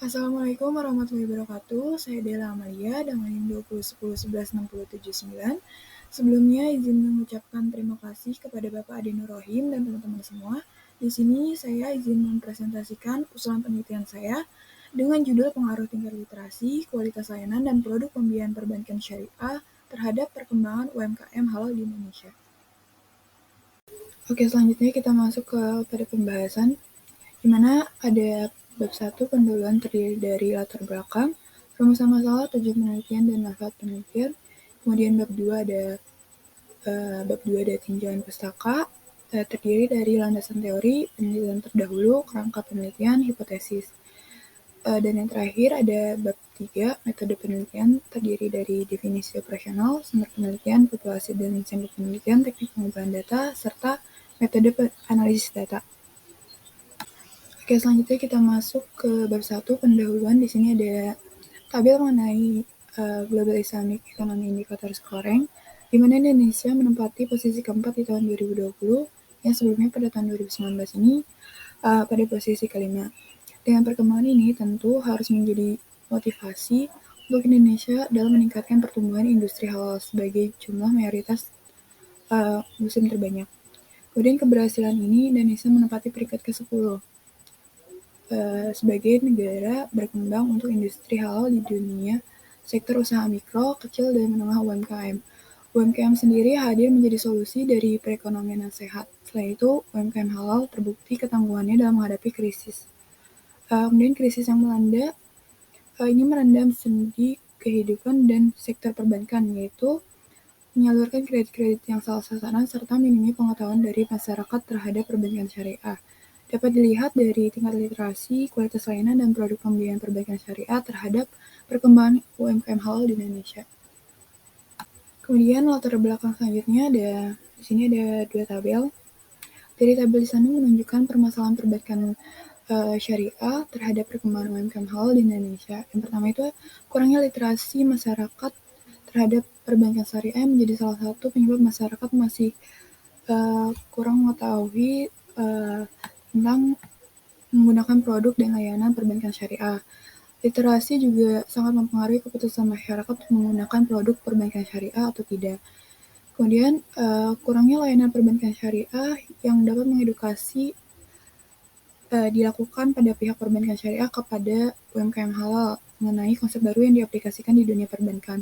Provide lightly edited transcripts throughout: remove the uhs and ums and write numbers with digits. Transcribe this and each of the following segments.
Assalamualaikum warahmatullahi wabarakatuh. Saya Dela Amalia dengan NIM 2010116079. Sebelumnya izin mengucapkan terima kasih kepada Bapak Adi Nur Rohim dan teman-teman semua. Di sini saya izin mempresentasikan usulan penelitian saya dengan judul pengaruh tingkat literasi, kualitas layanan, dan produk pembiayaan perbankan syariah terhadap perkembangan UMKM halal di Indonesia. Oke, selanjutnya kita masuk pada pembahasan, di mana ada bab 1 pendahuluan terdiri dari latar belakang, rumusan masalah, tujuan penelitian, dan manfaat penelitian. Kemudian bab 2 ada tinjauan pustaka, terdiri dari landasan teori, penelitian terdahulu, kerangka penelitian, hipotesis. Dan yang terakhir ada bab 3, metode penelitian, terdiri dari definisi operasional, sumber penelitian, populasi dan sampel penelitian, teknik pengumpulan data, serta metode analisis data. Oke, selanjutnya kita masuk ke bab 1, pendahuluan. Di sini ada tabel mengenai Global Islamic Economy Indicator Scoring, di mana Indonesia menempati posisi keempat di tahun 2020, yang sebelumnya pada tahun 2019 ini pada posisi kelima. Dengan perkembangan ini tentu harus menjadi motivasi untuk Indonesia dalam meningkatkan pertumbuhan industri halal sebagai jumlah mayoritas muslim terbanyak. Kemudian keberhasilan ini Indonesia menempati peringkat ke-10 sebagai negara berkembang untuk industri halal di dunia sektor usaha mikro, kecil, dan menengah UMKM. UMKM sendiri hadir menjadi solusi dari perekonomian yang sehat. Selain itu, UMKM halal terbukti ketangguhannya dalam menghadapi krisis. Kemudian krisis yang melanda ini merendam sendi kehidupan dan sektor perbankan, yaitu menyalurkan kredit-kredit yang salah sasaran serta minimnya pengetahuan dari masyarakat terhadap perbankan syariah. Dapat dilihat dari tingkat literasi, kualitas layanan, dan produk pembiayaan perbankan syariah terhadap perkembangan UMKM halal di Indonesia. Kemudian latar belakang selanjutnya di sini ada 2 tabel. Dari tabel di sana menunjukkan permasalahan perbankan syariah terhadap perkembangan UMKM halal di Indonesia. Yang pertama itu kurangnya literasi masyarakat terhadap perbankan syariah menjadi salah satu penyebab masyarakat masih kurang mengetahui tentang menggunakan produk dan layanan perbankan syariah. Literasi juga sangat mempengaruhi keputusan masyarakat untuk menggunakan produk perbankan syariah atau tidak. Kemudian kurangnya layanan perbankan syariah yang dapat mengedukasi dilakukan pada pihak perbankan syariah kepada UMKM halal mengenai konsep baru yang diaplikasikan di dunia perbankan.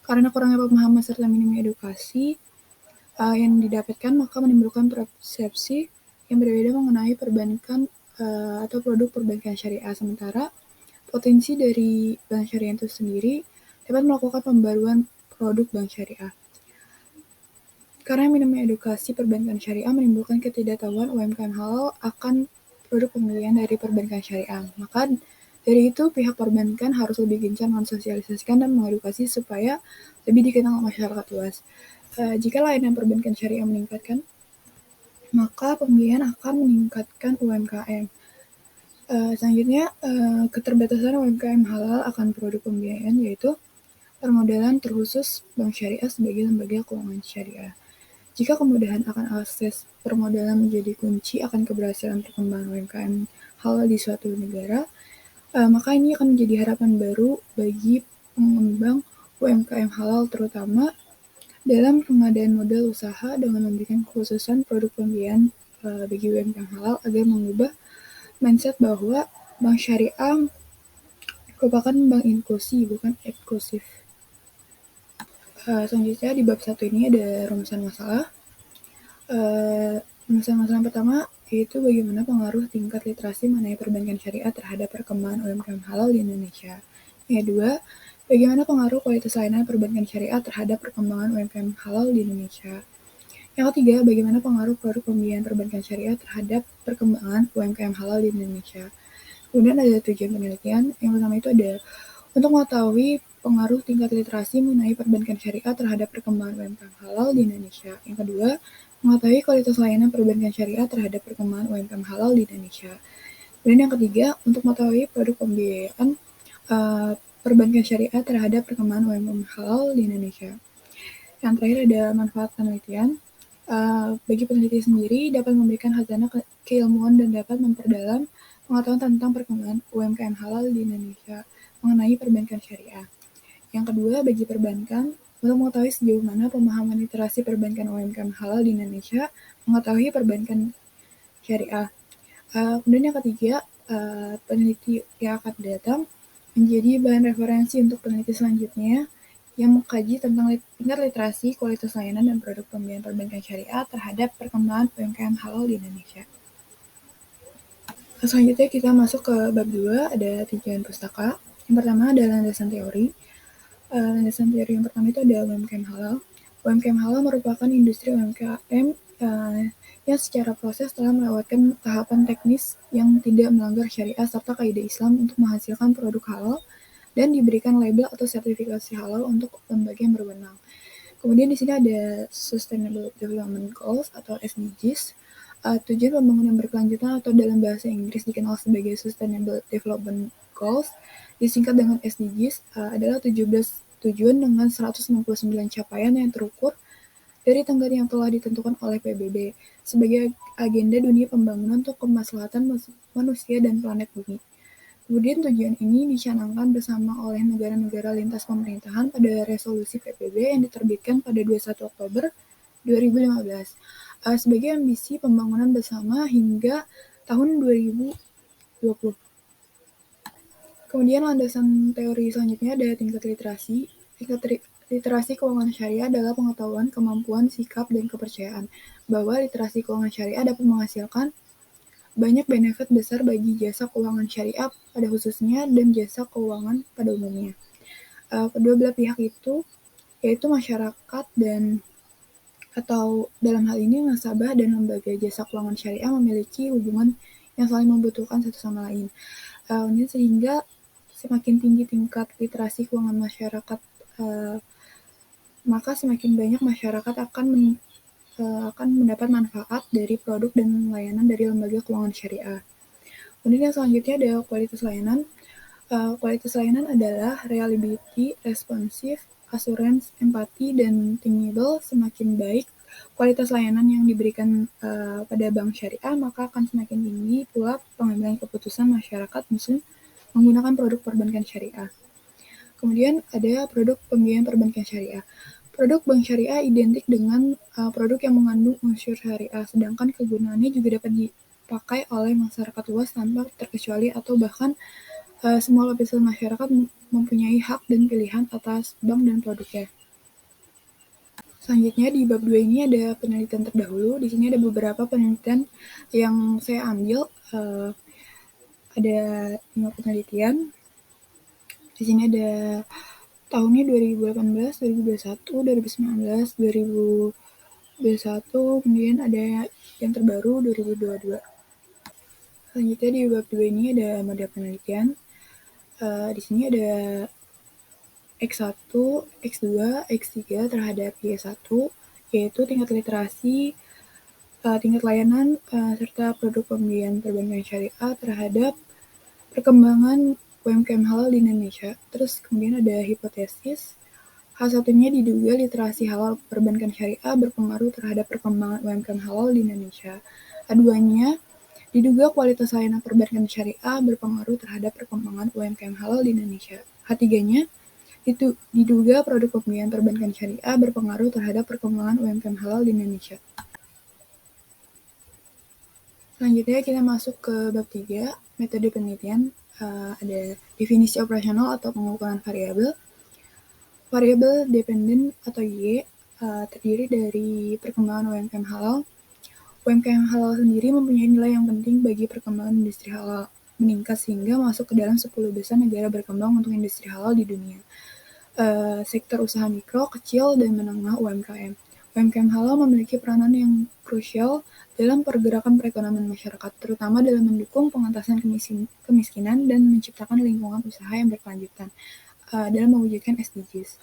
Karena kurangnya pemahaman serta minimnya edukasi yang didapatkan, maka menimbulkan persepsi yang berbeda mengenai perbankan atau produk perbankan syariah. Sementara potensi dari bank syariah itu sendiri dapat melakukan pembaruan produk bank syariah. Karena minimnya edukasi perbankan syariah menimbulkan ketidaktahuan UMKM halal akan produk pembiayaan dari perbankan syariah. Maka dari itu pihak perbankan harus lebih gencar mensosialisasikan dan mengedukasi supaya lebih dikenal masyarakat luas. Jika layanan perbankan syariah meningkatkan, maka pembiayaan akan meningkatkan UMKM. Selanjutnya, keterbatasan UMKM halal akan produk pembiayaan yaitu permodalan terkhusus bank syariah sebagai lembaga keuangan syariah. Jika kemudahan akan akses permodalan menjadi kunci akan keberhasilan perkembangan UMKM halal di suatu negara, maka ini akan menjadi harapan baru bagi pengembang UMKM halal, terutama dalam pengadaan modal usaha dengan memberikan kekhususan produk pembiayaan bagi UMKM halal agar mengubah mindset bahwa bank syariah merupakan bank inklusi, bukan eksklusif. Selanjutnya di bab 1 ini ada rumusan masalah. Rumusan masalah yang pertama yaitu bagaimana pengaruh tingkat literasi mengenai perbankan syariah terhadap perkembangan UMKM halal di Indonesia. Yang kedua, bagaimana pengaruh kualitas layanan perbankan syariah terhadap perkembangan UMKM halal di Indonesia. Yang ketiga, bagaimana pengaruh produk pembiayaan perbankan syariah terhadap perkembangan UMKM halal di Indonesia. Kemudian ada tujuan penelitian. Yang pertama itu ada untuk mengetahui pengaruh tingkat literasi mengenai perbankan syariah terhadap perkembangan UMKM halal di Indonesia. Yang kedua, mengetahui kualitas layanan perbankan syariah terhadap perkembangan UMKM halal di Indonesia. Kemudian yang ketiga, untuk mengetahui produk pembiayaan perbankan syariah terhadap perkembangan UMKM halal di Indonesia. Yang terakhir ada manfaat penelitian. Bagi peneliti sendiri dapat memberikan khazanah keilmuan dan dapat memperdalam pengetahuan tentang perkembangan UMKM halal di Indonesia mengenai perbankan syariah. Yang kedua, bagi perbankan, untuk mengetahui sejauh mana pemahaman literasi perbankan UMKM halal di Indonesia, mengetahui perbankan syariah. Kemudian yang ketiga, peneliti yang akan datang menjadi bahan referensi untuk peneliti selanjutnya yang mengkaji tentang tingkat literasi, kualitas layanan, dan produk pembiayaan perbankan syariah terhadap perkembangan UMKM halal di Indonesia. Selanjutnya kita masuk ke bab 2, ada tujuan pustaka. Yang pertama adalah landasan teori. Landasan teori yang pertama itu ada UMKM halal. UMKM halal merupakan industri UMKM yang secara proses telah melewatkan tahapan teknis yang tidak melanggar syariah serta kaidah Islam untuk menghasilkan produk halal dan diberikan label atau sertifikasi halal untuk lembaga yang berwenang. Kemudian di sini ada Sustainable Development Goals atau SDGs. Tujuan pembangunan berkelanjutan atau dalam bahasa Inggris dikenal sebagai Sustainable Development Goals, disingkat dengan SDGs, adalah 17 tujuan dengan 169 capaian yang terukur dari tenggat yang telah ditentukan oleh PBB sebagai agenda dunia pembangunan untuk kemaslahatan manusia dan planet bumi. Kemudian tujuan ini dicanangkan bersama oleh negara-negara lintas pemerintahan pada resolusi PBB yang diterbitkan pada 21 Oktober 2015 sebagai ambisi pembangunan bersama hingga tahun 2020. Kemudian landasan teori selanjutnya ada tingkat literasi. Tingkat literasi keuangan syariah adalah pengetahuan, kemampuan, sikap, dan kepercayaan bahwa literasi keuangan syariah dapat menghasilkan banyak benefit besar bagi jasa keuangan syariah pada khususnya dan jasa keuangan pada umumnya. Kedua belah pihak itu yaitu masyarakat dan atau dalam hal ini nasabah dan lembaga jasa keuangan syariah memiliki hubungan yang saling membutuhkan satu sama lain. Sehingga semakin tinggi tingkat literasi keuangan masyarakat, maka semakin banyak masyarakat akan mendapat manfaat dari produk dan layanan dari lembaga keuangan syariah. Kemudian yang selanjutnya ada kualitas layanan. Kualitas layanan adalah reliability, responsif, assurance, empati, dan thinkable. Semakin baik kualitas layanan yang diberikan pada bank syariah, maka akan semakin tinggi pula pengambilan keputusan masyarakat muslim menggunakan produk perbankan syariah. Kemudian ada produk pembiayaan perbankan syariah. Produk bank syariah identik dengan produk yang mengandung unsur syariah, sedangkan kegunaannya juga dapat dipakai oleh masyarakat luas tanpa terkecuali atau bahkan semua lapisan masyarakat mempunyai hak dan pilihan atas bank dan produknya. Selanjutnya di bab 2 ini ada penelitian terdahulu. Di sini ada beberapa penelitian yang saya ambil. Ada 5 penelitian. Di sini ada tahunnya 2018, 2021, 2019, 2021, kemudian ada yang terbaru 2022. Selanjutnya di bab 2 ini ada model penelitian. Di sini ada X1, X2, X3 terhadap Y1, yaitu tingkat literasi, tingkat layanan, serta produk pembiayaan perbankan syariah terhadap perkembangan UMKM halal di Indonesia. Terus kemudian ada hipotesis. Hal satunya diduga literasi halal perbankan syariah berpengaruh terhadap perkembangan UMKM halal di Indonesia. Keduanya, diduga kualitas layanan perbankan syariah berpengaruh terhadap perkembangan UMKM halal di Indonesia. Ketiganya, itu diduga produk pembiayaan perbankan syariah berpengaruh terhadap perkembangan UMKM halal di Indonesia. Selanjutnya kita masuk ke bab 3, metode penelitian. Ada definisi operasional atau pengukuran variabel. Variabel dependen atau Y terdiri dari perkembangan UMKM halal. UMKM halal sendiri mempunyai nilai yang penting bagi perkembangan industri halal, meningkat sehingga masuk ke dalam 10 besar negara berkembang untuk industri halal di dunia. Sektor usaha mikro, kecil, dan menengah UMKM. UMKM halal memiliki peranan yang krusial dalam pergerakan perekonomian masyarakat, terutama dalam mendukung pengentasan kemiskinan dan menciptakan lingkungan usaha yang berkelanjutan dalam mewujudkan SDGs.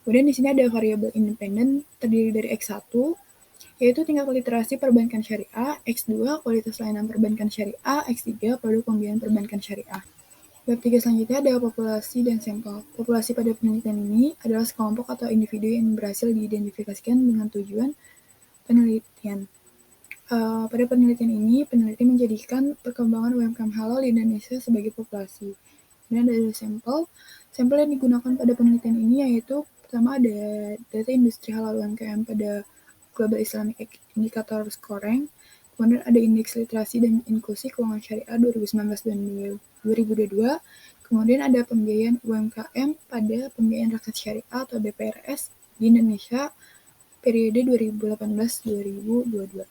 Kemudian di sini ada variabel independen terdiri dari X1, yaitu tingkat literasi perbankan syariah, X2 kualitas layanan perbankan syariah, X3 produk pembiayaan perbankan syariah. Bab 3 selanjutnya ada populasi dan sampel. Populasi pada penelitian ini adalah sekelompok atau individu yang berhasil diidentifikasikan dengan tujuan penelitian. Pada penelitian ini, peneliti menjadikan perkembangan UMKM halal di Indonesia sebagai populasi. Kemudian ada sampel yang digunakan pada penelitian ini yaitu pertama ada data industri halal UMKM pada Global Islamic Indicator Scoring, kemudian ada indeks literasi dan inklusi keuangan syariah 2019 dan 2022, kemudian ada pembiayaan UMKM pada pembiayaan rakyat syariah atau BPRS di Indonesia periode 2018-2022.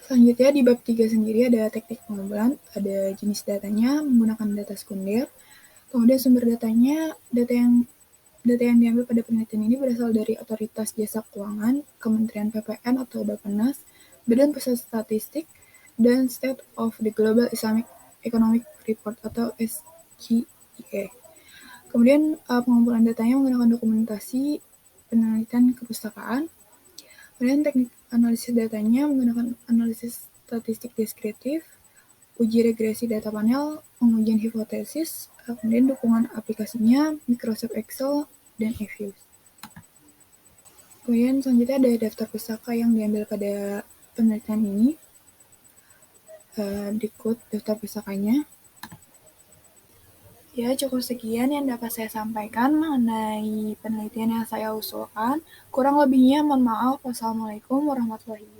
Selanjutnya di bab 3 sendiri ada teknik pengumpulan, ada jenis datanya menggunakan data sekunder, kemudian sumber datanya, data yang diambil pada penelitian ini berasal dari Otoritas Jasa Keuangan, Kementerian PPN atau Bappenas, Badan Pusat Statistik, dan State of the Global Islamic Economic Report atau SGIE. Kemudian pengumpulan datanya menggunakan dokumentasi penelitian kepustakaan. Kemudian teknik analisis datanya menggunakan analisis statistik deskriptif, uji regresi data panel, pengujian hipotesis, kemudian dukungan aplikasinya Microsoft Excel dan eViews. Kemudian selanjutnya ada daftar pustaka yang diambil pada penelitian ini. Berikut daftar pustakanya. Ya, cukup sekian yang dapat saya sampaikan mengenai penelitian yang saya usulkan. Kurang lebihnya mohon maaf. Wassalamualaikum warahmatullahi wabarakatuh.